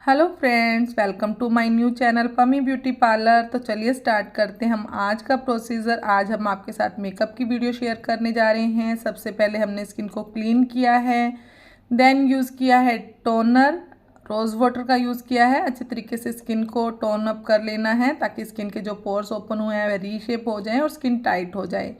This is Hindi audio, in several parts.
Hello friends, welcome to my new channel Pammi beauty parlour. तो चलिए स्टार्ट करते हैं हम आज का प्रोसीजर। आज हम आपके साथ मेकअप की वीडियो शेयर करने जा रहे हैं। सबसे पहले हमने स्किन को क्लीन किया है, देन यूज़ किया है टोनर, रोज़ वाटर का यूज़ किया है। अच्छे तरीके से स्किन को टोन अप कर लेना है ताकि स्किन के जो पोर्स ओपन हुए हैं वह रीशेप हो जाएं और स्किन टाइट हो जाए।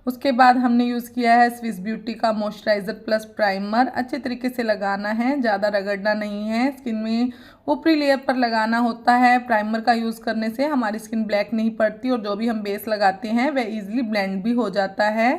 उसके बाद हमने यूज़ किया है स्विस ब्यूटी का मॉइस्चराइज़र प्लस प्राइमर। अच्छे तरीके से लगाना है, ज़्यादा रगड़ना नहीं है, स्किन में ऊपरी लेयर पर लगाना होता है। प्राइमर का यूज़ करने से हमारी स्किन ब्लैक नहीं पड़ती और जो भी हम बेस लगाते हैं वह ईजिली ब्लेंड भी हो जाता है।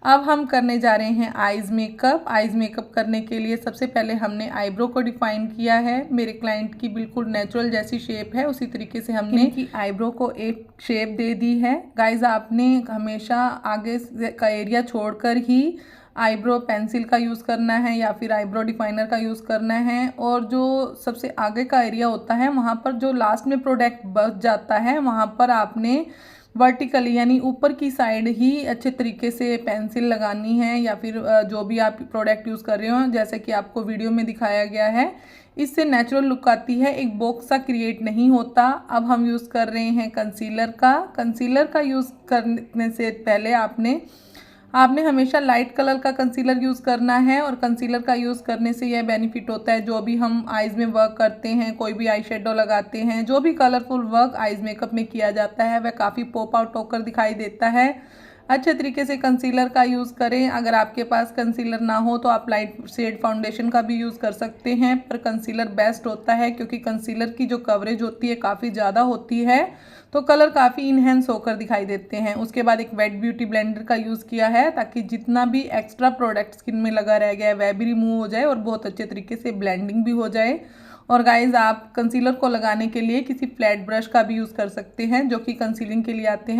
अब हम करने जा रहे हैं आइज़ मेकअप। आइज़ मेकअप करने के लिए सबसे पहले हमने आईब्रो को डिफाइन किया है। मेरे क्लाइंट की बिल्कुल नेचुरल जैसी शेप है, उसी तरीके से हमने इनकी आईब्रो को एक शेप दे दी है। गाइज, आपने हमेशा आगे का एरिया छोड़कर ही आईब्रो पेंसिल का यूज़ करना है या फिर आईब्रो डिफाइनर का यूज़ करना है। और जो सबसे आगे का एरिया होता है वहाँ पर जो लास्ट में प्रोडक्ट बच जाता है वहाँ पर आपने वर्टिकली यानी ऊपर की साइड ही अच्छे तरीके से पेंसिल लगानी है या फिर जो भी आप प्रोडक्ट यूज़ कर रहे हो, जैसे कि आपको वीडियो में दिखाया गया है। इससे नेचुरल लुक आती है, एक बॉक्स सा क्रिएट नहीं होता। अब हम यूज़ कर रहे हैं कंसीलर का। कंसीलर का यूज़ करने से पहले आपने हमेशा लाइट कलर का कंसीलर यूज़ करना है। और कंसीलर का यूज़ करने से यह बेनिफिट होता है, जो भी हम आइज़ में वर्क करते हैं, कोई भी आई शेडो लगाते हैं, जो भी कलरफुल वर्क आइज़ मेकअप में किया जाता है वह काफ़ी पॉप आउट होकर दिखाई देता है। अच्छे तरीके से कंसीलर का यूज़ करें। अगर आपके पास कंसीलर ना हो तो आप लाइट शेड फाउंडेशन का भी यूज़ कर सकते हैं, पर कंसीलर बेस्ट होता है क्योंकि कंसीलर की जो कवरेज होती है काफ़ी ज़्यादा होती है, तो कलर काफ़ी इन्हेंस होकर दिखाई देते हैं। उसके बाद एक वेट ब्यूटी ब्लेंडर का यूज़ किया है ताकि जितना भी एक्स्ट्रा प्रोडक्ट स्किन में लगा रह गया है वह भी रिमूव हो जाए और बहुत अच्छे तरीके से ब्लेंडिंग भी हो जाए। और गाइज, आप कंसीलर को लगाने के लिए किसी फ्लैट ब्रश का भी यूज़ कर सकते हैं जो कि कंसीलिंग के लिए आते हैं।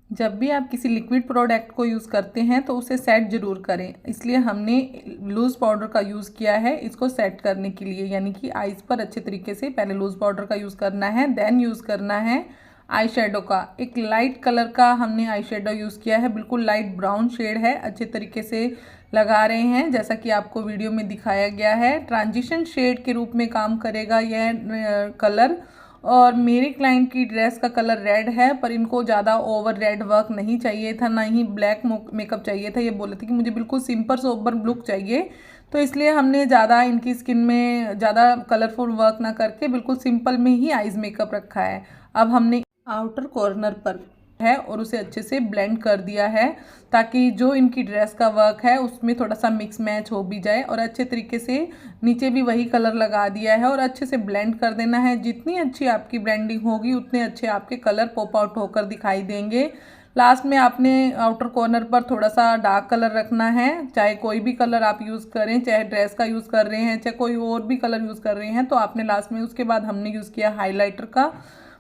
जब भी आप किसी लिक्विड प्रोडक्ट को यूज़ करते हैं तो उसे सेट ज़रूर करें, इसलिए हमने लूज़ पाउडर का यूज़ किया है इसको सेट करने के लिए। यानी कि आइज़ पर अच्छे तरीके से पहले लूज़ पाउडर का यूज़ करना है, देन यूज़ करना है आई शेडो का। एक लाइट कलर का हमने आई शेडो यूज़ किया है, बिल्कुल लाइट ब्राउन शेड है। अच्छे तरीके से लगा रहे हैं जैसा कि आपको वीडियो में दिखाया गया है। ट्रांजिशन शेड के रूप में काम करेगा यह कलर। और मेरे क्लाइंट की ड्रेस का कलर रेड है, पर इनको ज़्यादा ओवर रेड वर्क नहीं चाहिए था, ना ही ब्लैक मेकअप चाहिए था। ये बोले थे कि मुझे बिल्कुल सिंपल सोबर लुक चाहिए, तो इसलिए हमने ज़्यादा इनकी स्किन में ज़्यादा कलरफुल वर्क ना करके बिल्कुल सिंपल में ही आइज़ मेकअप रखा है। अब हमने आउटर कॉर्नर पर है और उसे अच्छे से ब्लेंड कर दिया है ताकि जो इनकी ड्रेस का वर्क है उसमें थोड़ा सा मिक्स मैच हो भी जाए। और अच्छे तरीके से नीचे भी वही कलर लगा दिया है और अच्छे से ब्लेंड कर देना है। जितनी अच्छी आपकी ब्लेंडिंग होगी उतने अच्छे आपके कलर पॉप आउट होकर दिखाई देंगे। लास्ट में आपने आउटर कॉर्नर पर थोड़ा सा डार्क कलर रखना है, चाहे कोई भी कलर आप यूज़ करें, चाहे ड्रेस का यूज़ कर रहे हैं, चाहे कोई और भी कलर यूज़ कर रहे हैं, तो आपने लास्ट में उसके बाद हमने यूज़ किया हाइलाइटर का।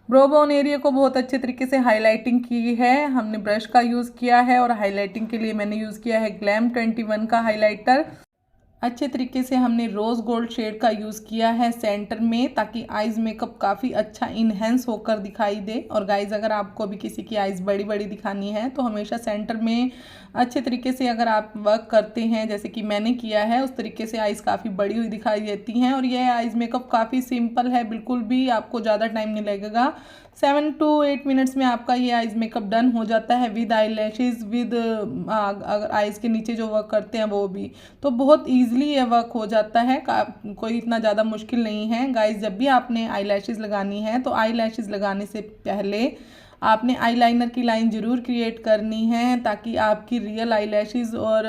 ब्रो बोन एरिया को बहुत अच्छे तरीके से हाईलाइटिंग की है, हमने ब्रश का यूज़ किया है। और हाईलाइटिंग के लिए मैंने यूज़ किया है ग्लैम 21 का हाइलाइटर। अच्छे तरीके से हमने रोज़ गोल्ड शेड का यूज़ किया है सेंटर में ताकि आइज़ मेकअप काफ़ी अच्छा इन्हेंस होकर दिखाई दे। और गाइज, अगर आपको अभी किसी की आइज़ बड़ी बड़ी दिखानी है तो हमेशा सेंटर में अच्छे तरीके से अगर आप वर्क करते हैं जैसे कि मैंने किया है उस तरीके से आइज़ काफ़ी बड़ी हुई दिखाई देती हैं। और यह आइज़ मेकअप काफ़ी सिंपल है, बिल्कुल भी आपको ज़्यादा टाइम नहीं लगेगा। 7 to 8 मिनट्स में आपका ये आइज़ मेकअप डन हो जाता है विद आई लैशेज़, विद अगर आइज़ के नीचे जो वर्क करते हैं वो भी, तो बहुत ईजिली ये वर्क हो जाता है, कोई इतना ज़्यादा मुश्किल नहीं है। गाइज, जब भी आपने आई लैशेज़ लगानी है तो आई लैशेज़ लगाने से पहले आपने आईलाइनर की लाइन ज़रूर क्रिएट करनी है ताकि आपकी रियल आई लैशेज़ और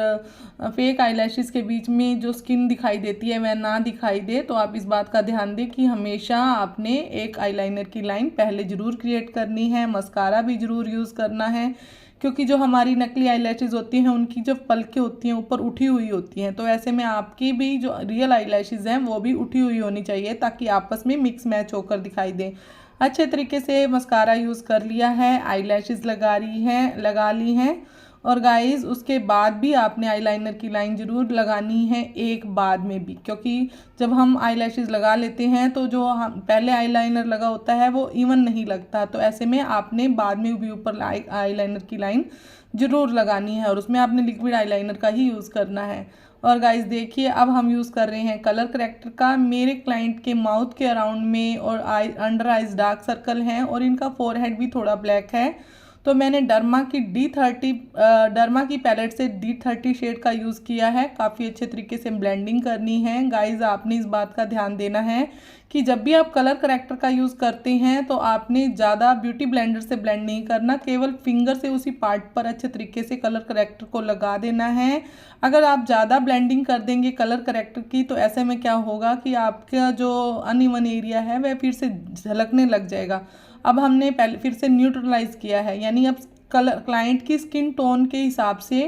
फेक आई लैशेज़ के बीच में जो स्किन दिखाई देती है वह ना दिखाई दे। तो आप इस बात का ध्यान दें कि हमेशा आपने एक आईलाइनर की लाइन पहले ज़रूर क्रिएट करनी है। मस्कारा भी ज़रूर यूज़ करना है क्योंकि जो हमारी नकली आई लैशेज़ होती हैं उनकी जो पलकें होती हैं ऊपर उठी हुई होती हैं, तो ऐसे में आपकी भी जो रियल आई लैशेज़ हैं वो भी उठी हुई होनी चाहिए ताकि आपस में मिक्स मैच होकर दिखाई दे। अच्छे तरीके से मस्कारा यूज़ कर लिया है, आई लैशेज़ लगा ली हैं। और गाइस, उसके बाद भी आपने आईलाइनर की लाइन ज़रूर लगानी है एक बाद में भी, क्योंकि जब हम आई लैशेज़ लगा लेते हैं तो जो हम पहले आईलाइनर लगा होता है वो इवन नहीं लगता, तो ऐसे में आपने बाद में भी ऊपर आईलाइनर की लाइन ज़रूर लगानी है और उसमें आपने लिक्विड आईलाइनर का ही यूज़ करना है। और गाइस देखिए अब हम यूज़ कर रहे हैं कलर करेक्टर का। मेरे क्लाइंट के माउथ के अराउंड में और अंडर आइज डार्क सर्कल हैं और इनका फोरहेड भी थोड़ा ब्लैक है। तो मैंने डर्मा की पैलेट से D30 शेड का यूज़ किया है। काफ़ी अच्छे तरीके से ब्लेंडिंग करनी है। गाइज आपने इस बात का ध्यान देना है कि जब भी आप कलर करेक्टर का यूज़ करते हैं तो आपने ज़्यादा ब्यूटी ब्लेंडर से ब्लेंड नहीं करना, केवल फिंगर से उसी पार्ट पर अच्छे तरीके से कलर करेक्टर को लगा देना है। अगर आप ज़्यादा ब्लेंडिंग कर देंगे कलर करेक्टर की तो ऐसे में क्या होगा कि आपका जो अनइवन एरिया है वह फिर से झलकने लग जाएगा। अब हमने पहले फिर से न्यूट्रलाइज किया है, यानी अब क्लाइंट की स्किन टोन के हिसाब से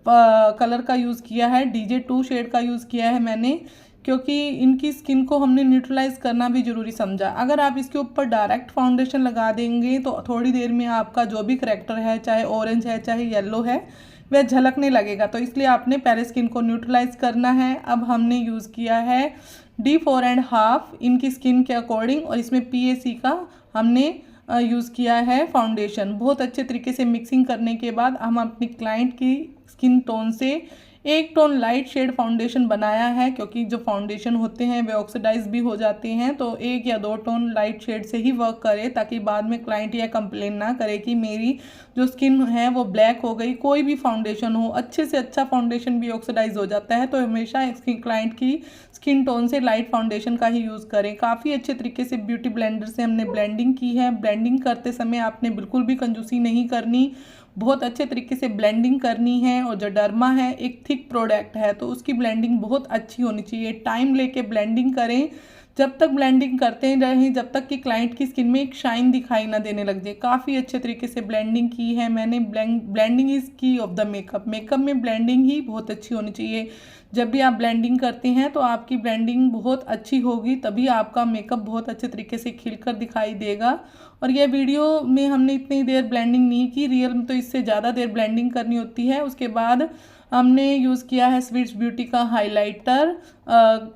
कलर का यूज़ किया है। DJ2 शेड का यूज़ किया है मैंने, क्योंकि इनकी स्किन को हमने न्यूट्रलाइज करना भी ज़रूरी समझा। अगर आप इसके ऊपर डायरेक्ट फाउंडेशन लगा देंगे तो थोड़ी देर में आपका जो भी करेक्टर है, चाहे ऑरेंज है चाहे येलो है, वह झलकने लगेगा। तो इसलिए आपने पहले स्किन को न्यूट्रलाइज करना है। अब हमने यूज़ किया है D4.5 इनकी स्किन के अकॉर्डिंग, और इसमें PAC का हमने यूज़ किया है फाउंडेशन। बहुत अच्छे तरीके से मिक्सिंग करने के बाद हम अपनी क्लाइंट की स्किन टोन से एक टोन लाइट शेड फाउंडेशन बनाया है, क्योंकि जो फाउंडेशन होते हैं वे ऑक्सीडाइज भी हो जाते हैं। तो 1 या 2 टोन लाइट शेड से ही वर्क करे, ताकि बाद में क्लाइंट यह कंप्लेन ना करे कि मेरी जो स्किन है वो ब्लैक हो गई। कोई भी फाउंडेशन हो, अच्छे से अच्छा फाउंडेशन भी ऑक्सीडाइज हो जाता है। तो हमेशा इसकी क्लाइंट की स्किन टोन से लाइट फाउंडेशन का ही यूज़ करें। काफ़ी अच्छे तरीके से ब्यूटी ब्लेंडर से हमने ब्लेंडिंग की है। ब्लेंडिंग करते समय आपने बिल्कुल भी कंजूसी नहीं करनी, बहुत अच्छे तरीके से ब्लेंडिंग करनी है। और जो डर्मा है एक थिक प्रोडक्ट है तो उसकी ब्लेंडिंग बहुत अच्छी होनी चाहिए। टाइम लेके ब्लेंडिंग करें, जब तक ब्लेंडिंग करते रहें जब तक कि क्लाइंट की स्किन में एक शाइन दिखाई ना देने लग जाए। काफ़ी अच्छे तरीके से ब्लेंडिंग की है मैंने। ब्लेंडिंग इज़ की ऑफ द मेकअप में ब्लेंडिंग ही बहुत अच्छी होनी चाहिए। जब भी आप ब्लेंडिंग करते हैं तो आपकी ब्लेंडिंग बहुत अच्छी होगी, तभी आपका मेकअप बहुत अच्छे तरीके से खिलकर दिखाई देगा। और यह वीडियो में हमने इतनी देर ब्लेंडिंग नहीं की, रियल में तो इससे ज़्यादा देर ब्लेंडिंग करनी होती है। उसके बाद हमने यूज़ किया है स्वीट्स ब्यूटी का highlighter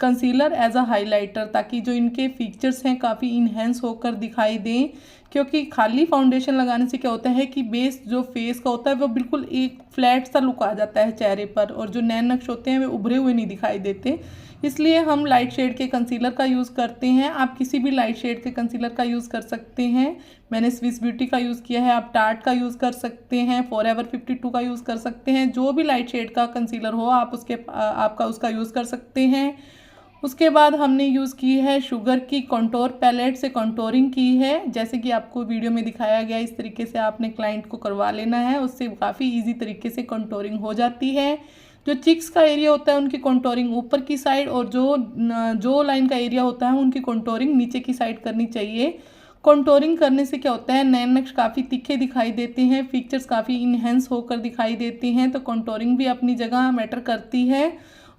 concealer as a highlighter, ताकि जो इनके फीचर्स हैं काफ़ी इन्हेंस होकर दिखाई दें। क्योंकि खाली फाउंडेशन लगाने से क्या होता है कि बेस जो फेस का होता है वो बिल्कुल एक फ्लैट सा लुक आ जाता है चेहरे पर, और जो नैन नक्श होते हैं वे उभरे हुए नहीं दिखाई देते। इसलिए हम लाइट शेड के कंसीलर का यूज़ करते हैं। आप किसी भी लाइट शेड के कंसीलर का यूज़ कर सकते हैं। मैंने स्विस ब्यूटी का यूज़ किया है, आप टार्ट का यूज़ कर सकते हैं, फॉरएवर 52 का यूज़ कर सकते हैं। जो भी लाइट शेड का कंसीलर हो आप उसका यूज़ कर सकते हैं। उसके बाद हमने यूज़ की है शुगर की कंटोर पैलेट से कंटोरिंग की है। जैसे कि आपको वीडियो में दिखाया गया इस तरीके से आपने क्लाइंट को करवा लेना है, उससे काफ़ी इजी तरीके से कंटोरिंग हो जाती है। जो चिक्स का एरिया होता है उनकी कंटोरिंग ऊपर की साइड, और जो लाइन का एरिया होता है उनकी कंटोरिंग नीचे की साइड करनी चाहिए। कंटोरिंग करने से क्या होता है, नैन नक्श काफ़ी तीखे दिखाई देते हैं, फीचर्स काफ़ी इन्हेंस होकर दिखाई देते हैं। तो कंटोरिंग भी अपनी जगह मैटर करती है।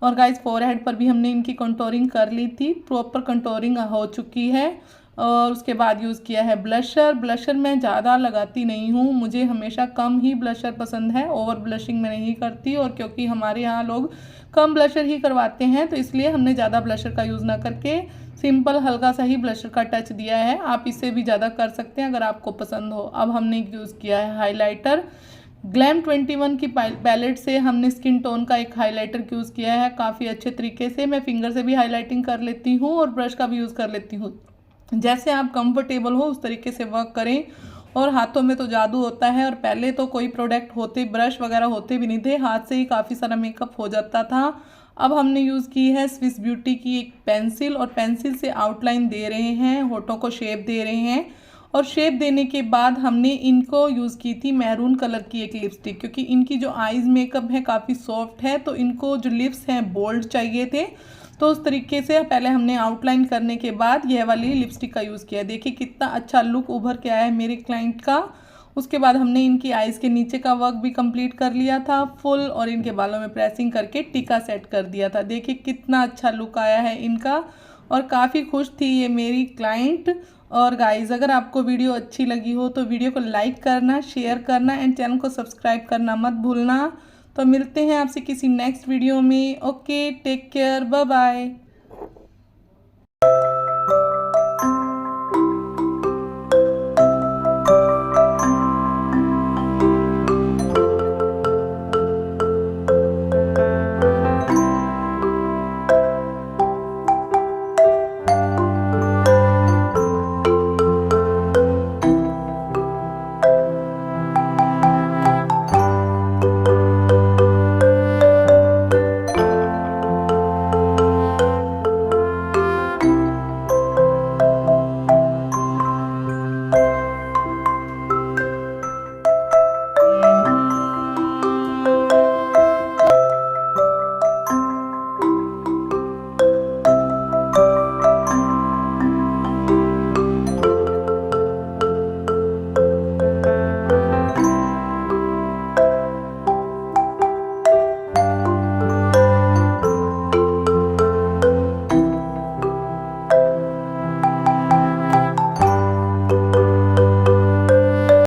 और गाइस फोरहेड पर भी हमने इनकी कंटोरिंग कर ली थी, प्रॉपर कंटोरिंग हो चुकी है। और उसके बाद यूज़ किया है ब्लशर मैं ज़्यादा लगाती नहीं हूँ, मुझे हमेशा कम ही ब्लशर पसंद है, ओवर ब्लशिंग मैं नहीं करती। और क्योंकि हमारे यहाँ लोग कम ब्लशर ही करवाते हैं तो इसलिए हमने ज़्यादा ब्लशर का यूज़ ना करके सिंपल हल्का सा ही ब्लशर का टच दिया है। आप इससे भी ज़्यादा कर सकते हैं अगर आपको पसंद हो। अब हमने यूज़ किया है हाइलाइटर। ग्लैम 21 की पैलेट से हमने स्किन टोन का एक हाइलाइटर यूज़ किया है काफ़ी अच्छे तरीके से। मैं फिंगर से भी हाइलाइटिंग कर लेती हूँ और ब्रश का भी यूज़ कर लेती हूँ। जैसे आप कंफर्टेबल हो उस तरीके से वर्क करें। और हाथों में तो जादू होता है, और पहले तो कोई प्रोडक्ट होते, ब्रश वगैरह होते भी नहीं थे, हाथ से ही काफ़ी सारा मेकअप हो जाता था। अब हमने यूज़ की है स्विस ब्यूटी की एक पेंसिल, और पेंसिल से आउटलाइन दे रहे हैं, होठों को शेप दे रहे हैं। और शेप देने के बाद हमने इनको यूज़ की थी मैरून कलर की एक लिपस्टिक, क्योंकि इनकी जो आईज़ मेकअप है काफ़ी सॉफ्ट है, तो इनको जो लिप्स हैं बोल्ड चाहिए थे। तो उस तरीके से पहले हमने आउटलाइन करने के बाद यह वाली लिपस्टिक का यूज़ किया। देखिए कितना अच्छा लुक उभर के आया है मेरे क्लाइंट का। उसके बाद हमने इनकी आईज़ के नीचे का वर्क भी कंप्लीट कर लिया था फुल, और इनके बालों में प्रेसिंग करके टीका सेट कर दिया था। देखिए कितना अच्छा लुक आया है इनका, और काफ़ी खुश थी ये मेरी क्लाइंट। और गाइज़ अगर आपको वीडियो अच्छी लगी हो तो वीडियो को लाइक करना, शेयर करना एंड चैनल को सब्सक्राइब करना मत भूलना। तो मिलते हैं आपसे किसी नेक्स्ट वीडियो में। Okay, take care, bye bye.